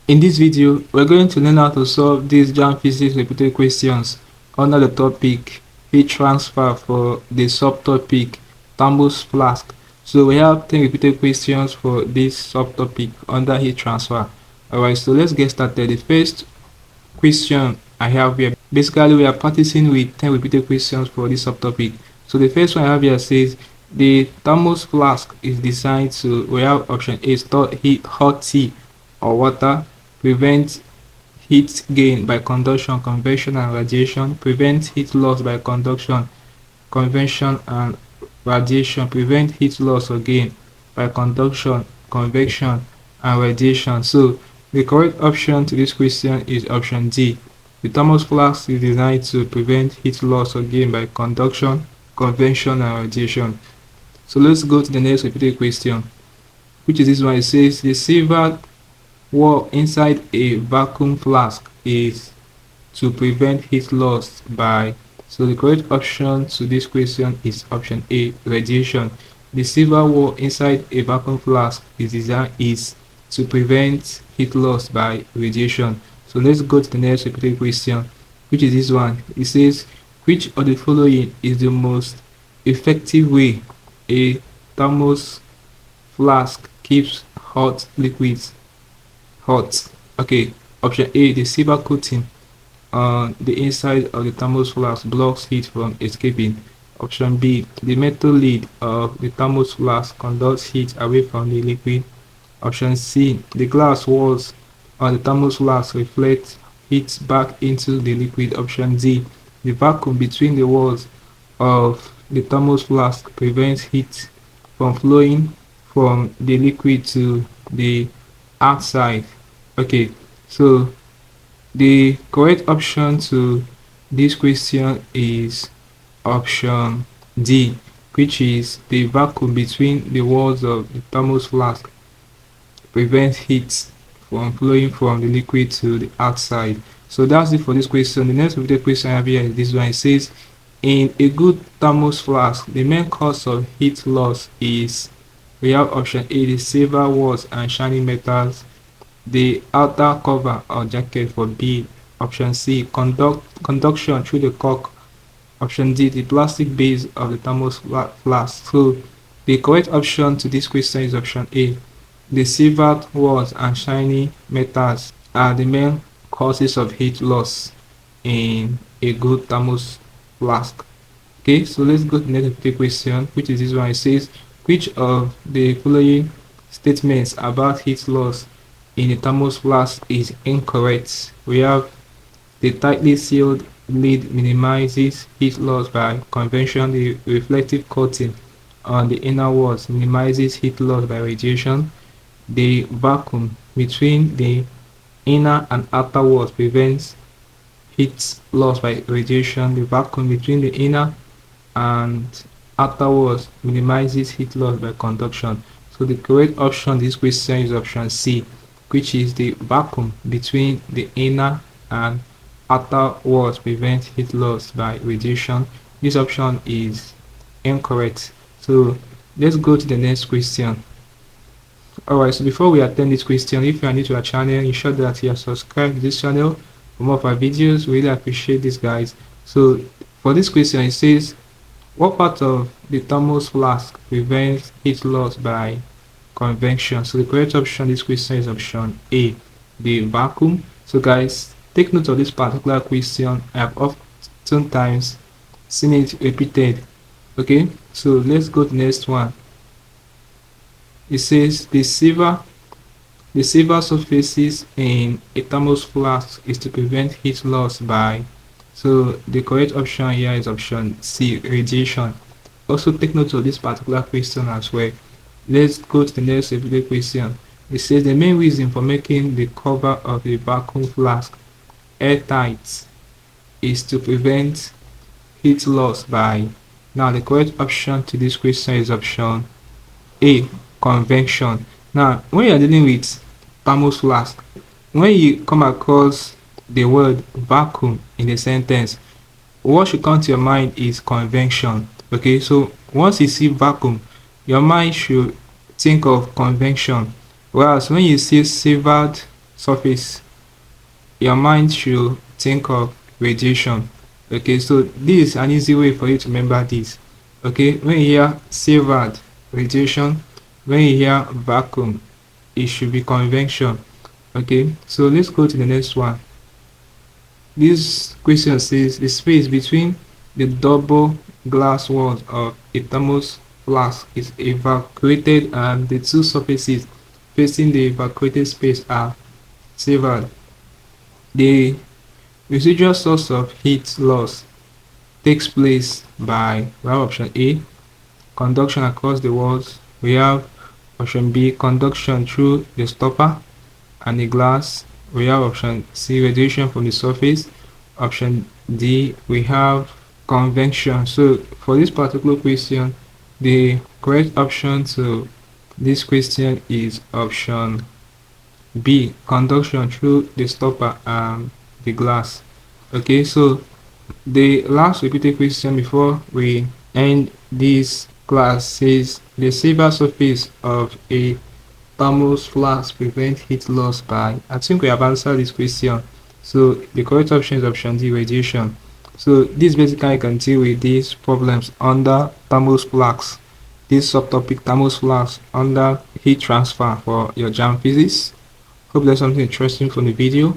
In this video, we're going to learn how to solve these JAMB Physics repeated questions under the topic heat transfer for the subtopic Thermos Flask. So we have 10 repeated questions for this subtopic under heat transfer. Alright, so let's get started. The first question I have here, basically we are practicing with 10 repeated questions for this subtopic. So the first one I have here says the Thermos Flask is designed to, we have option A, store hot tea or water, prevent heat gain by conduction, convection and radiation, prevent heat loss by conduction, convection and radiation, prevent heat loss or gain by conduction, convection and radiation. So the correct option to this question is option D. The Thermos Flask is designed to prevent heat loss or gain by conduction, convection and radiation. So let's go to the next repeated question, which is this one. It says the silver wall inside a vacuum flask is to prevent heat loss by, so the correct option to this question is option A, radiation. The silver wall inside a vacuum flask is designed to prevent heat loss by radiation. So let's go to the next repeated question, which is this one. It says which of the following is the most effective way a thermos flask keeps hot liquids hot? Okay, option A, the silver coating on the inside of the thermos flask blocks heat from escaping. Option B, the metal lid of the thermos flask conducts heat away from the liquid. Option C, the glass walls on the thermos flask reflect heat back into the liquid. Option D, the vacuum between the walls of the thermos flask prevents heat from flowing from the liquid to the outside. Okay, so the correct option to this question is option D, which is the vacuum between the walls of the thermos flask prevents heat from flowing from the liquid to the outside. So that's it for this question. The next repeated question I have here is this one. It says in a good thermos flask, the main cause of heat loss is, we have option A, the silver walls and shiny metals, the outer cover or jacket for B. Option C, conduction through the cork. Option D, the plastic base of the thermos flask. So the correct option to this question is option A. The silver walls and shiny metals are the main causes of heat loss in a good thermos flask. Okay, so let's go to the next question, which is this one. It says which of the following statements about heat loss in a thermos flask is incorrect? We have the tightly sealed lid minimizes heat loss by convection. The reflective coating on the inner walls minimizes heat loss by radiation. The vacuum between the inner and outer walls prevents heat loss by radiation. The vacuum between the inner and outer walls minimizes heat loss by conduction. So the correct option to this question is option C, which is the vacuum between the inner and outer walls prevents heat loss by radiation. This option is incorrect. So let's go to the next question. Alright, so before we attend this question, if you are new to our channel, ensure that you are subscribed to this channel for more of our videos. We really appreciate this, guys. So for this question, it says what part of the thermos flask prevents heat loss by convection? So the correct option this question is option A, the vacuum. So guys, take note of this particular question. I have oftentimes seen it repeated. Okay, so let's go to the next one. It says the silver surfaces in a thermos flask is to prevent heat loss by, so the correct option here is option C, radiation. Also take note of this particular question as well. Let's go to the next repeated question. It says the main reason for making the cover of the vacuum flask airtight is to prevent heat loss by, now the correct option to this question is option A, convection. Now when you are dealing with thermos flask, when you come across the word vacuum in a sentence, what should come to your mind is convection. Okay, so once you see vacuum, your mind should think of convection, whereas when you see silvered surface, your mind should think of radiation. Okay, so this is an easy way for you to remember this. Okay, when you hear severed, radiation. When you hear vacuum, it should be convection. Okay, so let's go to the next one. This question says the space between the double glass walls of a thermos flask is evacuated and the two surfaces facing the evacuated space are severed. The residual source of heat loss takes place by, we have option A, conduction across the walls. We have option B, conduction through the stopper and the glass. We have option C, radiation from the surface. Option D, we have convection. So for this particular question, the correct option to this question is option B, conduction through the stopper and the glass. Okay, so the last repeated question before we end this class says the silver surface of a thermos flask prevent heat loss by, I think we have answered this question. So the correct option is option D, radiation. So this basically can deal with these problems under thermos flasks. This subtopic thermos flasks under heat transfer for your JAMB Physics. Hope there's something interesting from the video.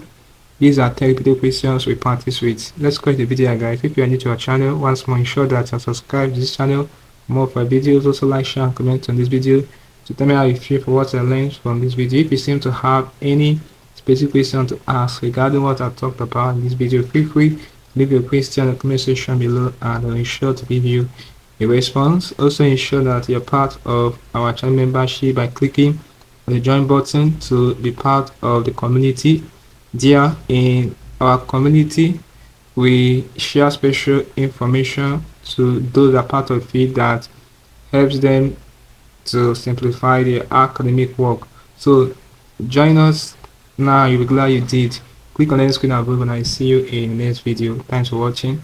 These are 10 repeated questions we practice with. Let's go to the video, guys. If you are new to our channel, once more ensure that you are subscribed to this channel for more of our videos. Also like, share, and comment on this video to tell me how you feel for what I learned from this video. If you seem to have any specific question to ask regarding what I talked about in this video, feel free to leave your question in the comment section below and I'll ensure to give you a response. Also ensure that you're part of our channel membership by clicking on the join button to be part of the community. There in our community, we share special information to those that are part of it that helps them to simplify their academic work. So join us now. You'll be glad you did. Click on the screen above and I see you in the next video. Thanks for watching.